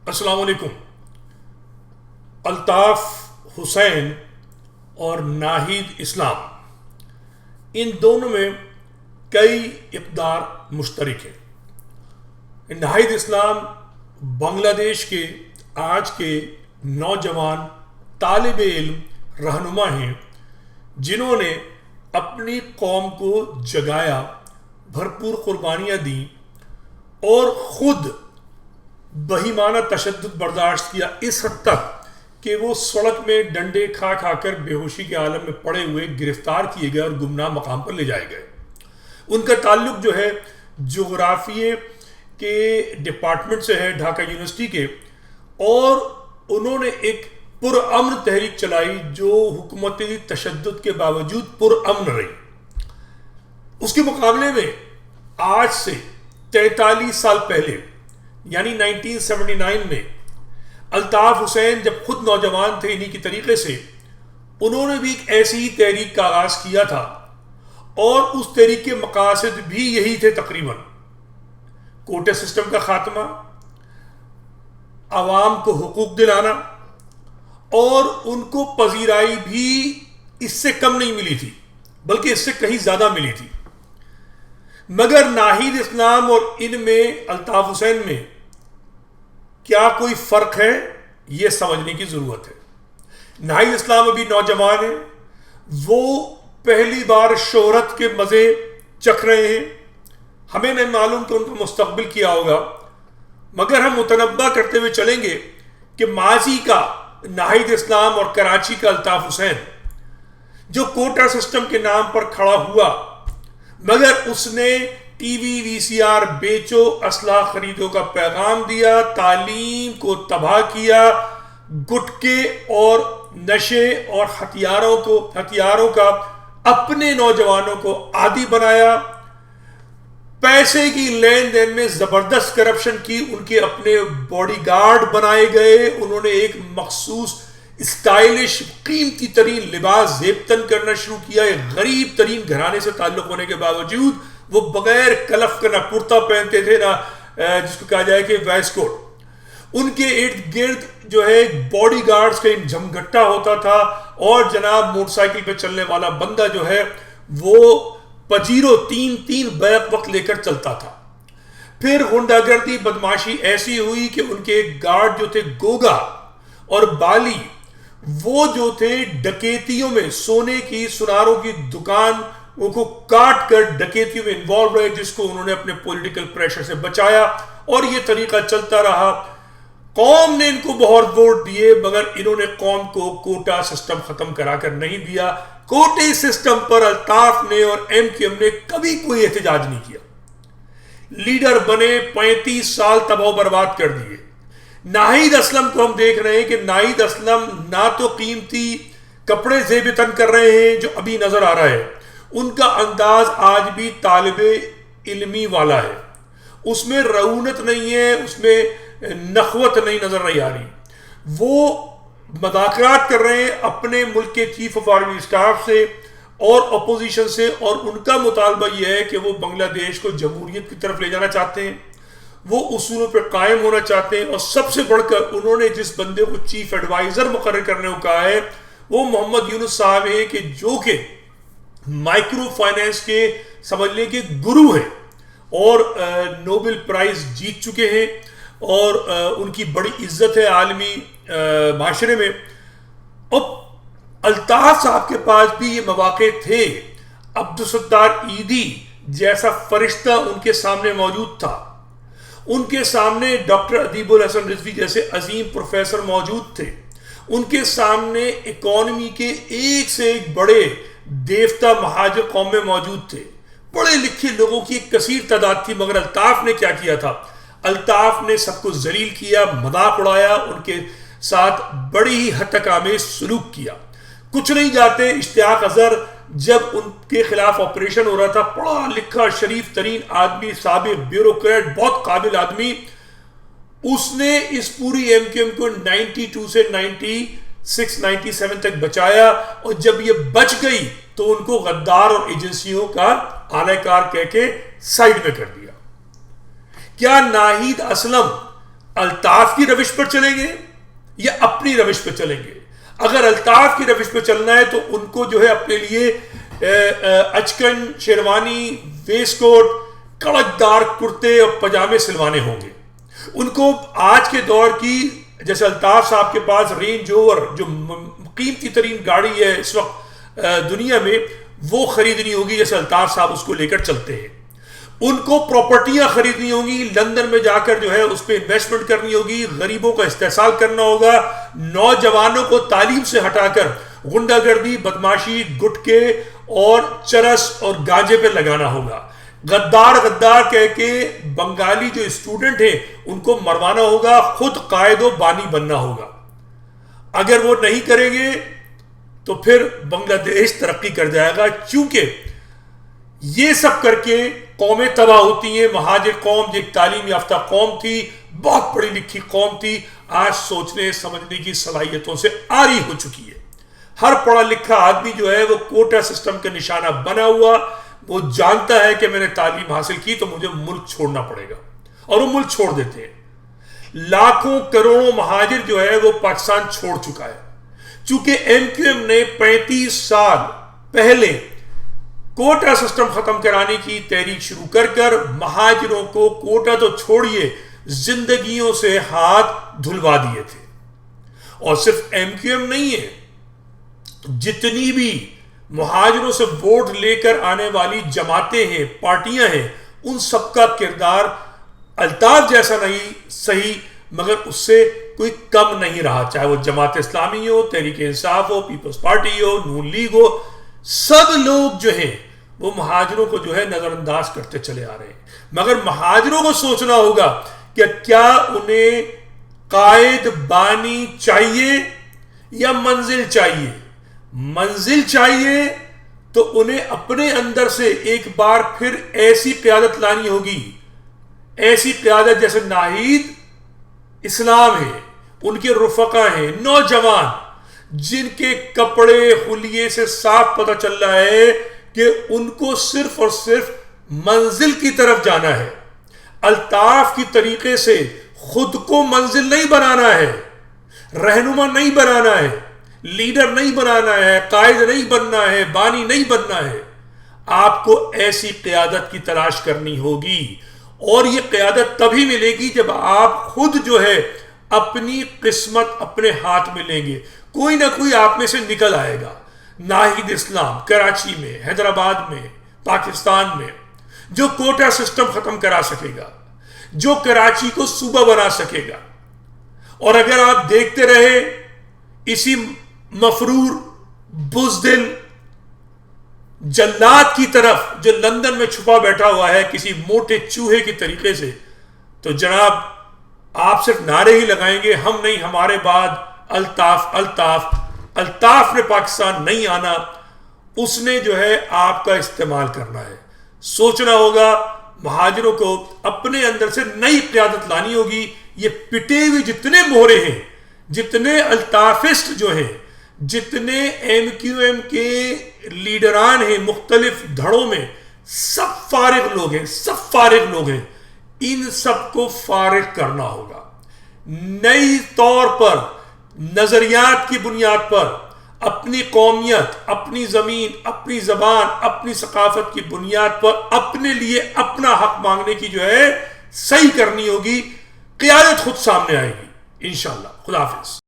السلام علیکم۔ الطاف حسین اور ناہید اسلام، ان دونوں میں کئی اقدار مشترک ہیں۔ ناہید اسلام بنگلہ دیش کے آج کے نوجوان طالب علم رہنما ہیں جنہوں نے اپنی قوم کو جگایا، بھرپور قربانیاں دیں اور خود بہیمانہ تشدد برداشت کیا، اس حد تک کہ وہ سڑک میں ڈنڈے کھا کھا کر بے ہوشی کے عالم میں پڑے ہوئے گرفتار کیے گئے اور گمنام مقام پر لے جائے گئے۔ ان کا تعلق جو ہے جغرافیے کے ڈپارٹمنٹ سے ہے، ڈھاکہ یونیورسٹی کے، اور انہوں نے ایک پرامن تحریک چلائی جو حکومتی تشدد کے باوجود پرامن رہی۔ اس کے مقابلے میں آج سے 43 سال پہلے یعنی 1979 میں الطاف حسین جب خود نوجوان تھے، انہی کی طریقے سے انہوں نے بھی ایک ایسی ہی تحریک کا آغاز کیا تھا، اور اس تحریک کے مقاصد بھی یہی تھے تقریباً: کوٹا سسٹم کا خاتمہ، عوام کو حقوق دلانا، اور ان کو پذیرائی بھی اس سے کم نہیں ملی تھی بلکہ اس سے کہیں زیادہ ملی تھی۔ مگر ناہید اسلام اور ان میں الطاف حسین میں کیا کوئی فرق ہے؟ یہ سمجھنے کی ضرورت ہے۔ ناہید اسلام ابھی نوجوان ہیں، وہ پہلی بار شہرت کے مزے چکھ رہے ہیں۔ ہمیں نہیں معلوم کہ ان کا مستقبل کیا ہوگا، مگر ہم متنبع کرتے ہوئے چلیں گے کہ ماضی کا ناہید اسلام اور کراچی کا الطاف حسین جو کوٹا سسٹم کے نام پر کھڑا ہوا، مگر اس نے ٹی وی وی سی آر بیچو، اسلحہ خریدو کا پیغام دیا، تعلیم کو تباہ کیا، گٹکے اور نشے اور ہتھیاروں کا اپنے نوجوانوں کو عادی بنایا، پیسے کی لین دین میں زبردست کرپشن کی، ان کے اپنے باڈی گارڈ بنائے گئے، انہوں نے ایک مخصوص اسٹائلش قیمتی ترین لباس زیب تن کرنا شروع کیا۔ ایک غریب ترین گھرانے سے تعلق ہونے کے باوجود وہ بغیر کلف کا نہ کرتا پہنتے تھے، نہ جس کو کہا جائے کہ ویس کوٹ۔ ان کے ارد گرد جو ہے باڈی گارڈز کا ایک جھمگھٹا ہوتا تھا، اور جناب موٹر سائیکل پہ چلنے والا بندہ جو ہے وہ پجیرو تین بیک وقت لے کر چلتا تھا۔ پھر غنڈہ گردی بدماشی ایسی ہوئی کہ ان کے ایک گارڈ جو تھے گوگا اور بالی، وہ جو تھے ڈکیتیوں میں، سونے کی سناروں کی دکان ان کو کاٹ کر ڈکیتیوں میں انوالو رہے، جس کو انہوں نے اپنے پولیٹیکل پریشر سے بچایا، اور یہ طریقہ چلتا رہا۔ قوم نے ان کو بہت ووٹ دیے، مگر انہوں نے قوم کو کوٹا سسٹم ختم کرا کر نہیں دیا۔ کوٹے سسٹم پر الطاف نے اور ایم کیو ایم نے کبھی کوئی احتجاج نہیں کیا۔ لیڈر بنے، 35 سال تباہ و برباد کر دیے۔ ناہید اسلم کو ہم دیکھ رہے ہیں کہ ناہید اسلم نہ تو قیمتی کپڑے زیب تن کر رہے ہیں جو ابھی نظر آ رہا ہے، ان کا انداز آج بھی طالب علمی والا ہے، اس میں رعونت نہیں ہے، اس میں نخوت نہیں نظر نہیں آ رہی۔ وہ مذاکرات کر رہے ہیں اپنے ملک کے چیف آف آرمی اسٹاف سے اور اپوزیشن سے، اور ان کا مطالبہ یہ ہے کہ وہ بنگلہ دیش کو جمہوریت کی طرف لے جانا چاہتے ہیں، وہ اصولوں پہ قائم ہونا چاہتے ہیں، اور سب سے بڑھ کر انہوں نے جس بندے کو چیف ایڈوائزر مقرر کرنے کو کہا ہے وہ محمد یونس صاحب ہیں، کہ جو کہ مائکرو فائنانس کے سمجھ لیں کہ گرو ہیں، اور نوبل پرائز جیت چکے ہیں، اور ان کی بڑی عزت ہے عالمی معاشرے میں۔ اور الطاف صاحب کے پاس بھی یہ مواقع تھے۔ عبدالستار ایدھی جیسا فرشتہ ان کے سامنے موجود تھا، ان کے سامنے ڈاکٹر ادیب الحسن رضوی جیسے عظیم پروفیسر موجود تھے، ان کے سامنے اکانومی کے ایک سے ایک بڑے دیوتا مہاجر قوم میں موجود تھے، پڑھے لکھے لوگوں کی ایک کثیر تعداد تھی۔ مگر الطاف نے کیا کیا تھا؟ الطاف نے سب کو ذلیل کیا، مذاق اڑایا، ان کے ساتھ بڑی ہی ہتک آمیز سلوک کیا۔ کچھ نہیں جاتے، اشتیاق اظہر جب ان کے خلاف آپریشن ہو رہا تھا، پڑھا لکھا شریف ترین آدمی، سابق بیوروکریٹ، بہت قابل آدمی، اس نے اس پوری ایم کیو ایم کو 92 سے 97 تک بچایا، اور جب یہ بچ گئی تو ان کو غدار اور ایجنسیوں کا اعلی کار کہہ کے سائڈ میں کر دیا۔ کیا ناہید اسلم الطاف الطاف کی روش پر چلیں گے یا اپنی روش پہ چلیں گے؟ اگر الطاف کی روش پہ چلنا ہے تو ان کو جو ہے اپنے لیے اچکن، شیروانی، ویسٹ کوٹ، کڑکدار کرتے اور پجامے سلوانے ہوں گے. ان کو آج کے دور کی، جیسے الطاف صاحب کے پاس رینج اوور جو قیمتی ترین گاڑی ہے اس وقت دنیا میں، وہ خریدنی ہوگی جیسے الطاف صاحب اس کو لے کر چلتے ہیں. ان کو پراپرٹیاں خریدنی ہوں گی، لندن میں جا کر جو ہے اس پہ انویسٹمنٹ کرنی ہوگی، غریبوں کا استحصال کرنا ہوگا، نوجوانوں کو تعلیم سے ہٹا کر غنڈہ گردی، بدماشی، گٹکے اور چرس اور گانجے پہ لگانا ہوگا. غدار غدار کہہ کے بنگالی جو اسٹوڈنٹ ہیں ان کو مروانا ہوگا، خود قائد و بانی بننا ہوگا. اگر وہ نہیں کریں گے تو پھر بنگلہ دیش ترقی کر جائے گا، چونکہ یہ سب کر کے قومیں تباہ ہوتی ہیں. مہاجر قوم جو ایک تعلیم یافتہ قوم تھی، بہت پڑھی لکھی قوم تھی، آج سوچنے سمجھنے کی صلاحیتوں سے عاری ہو چکی ہے. ہر پڑھا لکھا آدمی جو ہے وہ کوٹا سسٹم کا نشانہ بنا ہوا، وہ جانتا ہے کہ میں نے تعلیم حاصل کی تو مجھے ملک چھوڑنا پڑے گا، اور وہ ملک چھوڑ دیتے ہیں. لاکھوں کروڑوں مہاجر جو ہے وہ پاکستان چھوڑ چکا ہے. چونکہ ایم کیو ایم نے 35 سال پہلے کوٹا سسٹم ختم کرانے کی تحریک شروع کر کر مہاجروں کو کوٹا تو چھوڑیے زندگیوں سے ہاتھ دھلوا دیے تھے. اور صرف ایم کیو ایم نہیں ہے، جتنی بھی مہاجروں سے ووٹ لے کر آنے والی جماعتیں ہیں، پارٹیاں ہیں، ان سب کا کردار الطاف جیسا نہیں صحیح مگر اس سے کوئی کم نہیں رہا. چاہے وہ جماعت اسلامی ہو، تحریک انصاف ہو، پیپلز پارٹی ہو، نون لیگ ہو، سب لوگ جو ہیں وہ مہاجروں کو جو ہے نظر انداز کرتے چلے آ رہے ہیں. مگر مہاجروں کو سوچنا ہوگا کہ کیا انہیں قائد بانی چاہیے یا منزل چاہیے. منزل چاہیے تو انہیں اپنے اندر سے ایک بار پھر ایسی قیادت لانی ہوگی، ایسی قیادت جیسے ناہید اسلام ہے، ان کے رفقا ہیں، نوجوان جن کے کپڑے خلیے سے صاف پتہ چل رہا ہے کہ ان کو صرف اور صرف منزل کی طرف جانا ہے. الطاف کی طریقے سے خود کو منزل نہیں بنانا ہے، رہنما نہیں بنانا ہے، لیڈر نہیں بنانا ہے، قائد نہیں بننا ہے، بانی نہیں بننا ہے. آپ کو ایسی قیادت کی تلاش کرنی ہوگی، اور یہ قیادت تبھی ملے گی جب آپ خود جو ہے اپنی قسمت اپنے ہاتھ میں لیں گے. کوئی نہ کوئی آپ میں سے نکل آئے گا. ناہید اسلام کراچی میں، حیدرآباد میں، پاکستان میں، جو کوٹا سسٹم ختم کرا سکے گا، جو کراچی کو صوبہ بنا سکے گا. اور اگر آپ دیکھتے رہے اسی مفرور بزدل جلاد کی طرف جو لندن میں چھپا بیٹھا ہوا ہے کسی موٹے چوہے کی طریقے سے، تو جناب آپ صرف نعرے ہی لگائیں گے، ہم نہیں، ہمارے بعد الطاف الطاف. الطاف نے پاکستان نہیں آنا، اس نے جو ہے آپ کا استعمال کرنا ہے. سوچنا ہوگا، مہاجروں کو اپنے اندر سے نئی قیادت لانی ہوگی. یہ پٹے ہوئے جتنے مہرے ہیں، جتنے الطافسٹ جو ہیں، جتنے ایم کیو ایم کے لیڈران ہیں مختلف دھڑوں میں، سب فارغ لوگ ہیں، سب فارغ لوگ ہیں. ان سب کو فارغ کرنا ہوگا. نئی طور پر نظریات کی بنیاد پر اپنی قومیت، اپنی زمین، اپنی زبان، اپنی ثقافت کی بنیاد پر اپنے لیے اپنا حق مانگنے کی جو ہے صحیح کرنی ہوگی. قیادت خود سامنے آئے گی انشاءاللہ. خدا حافظ.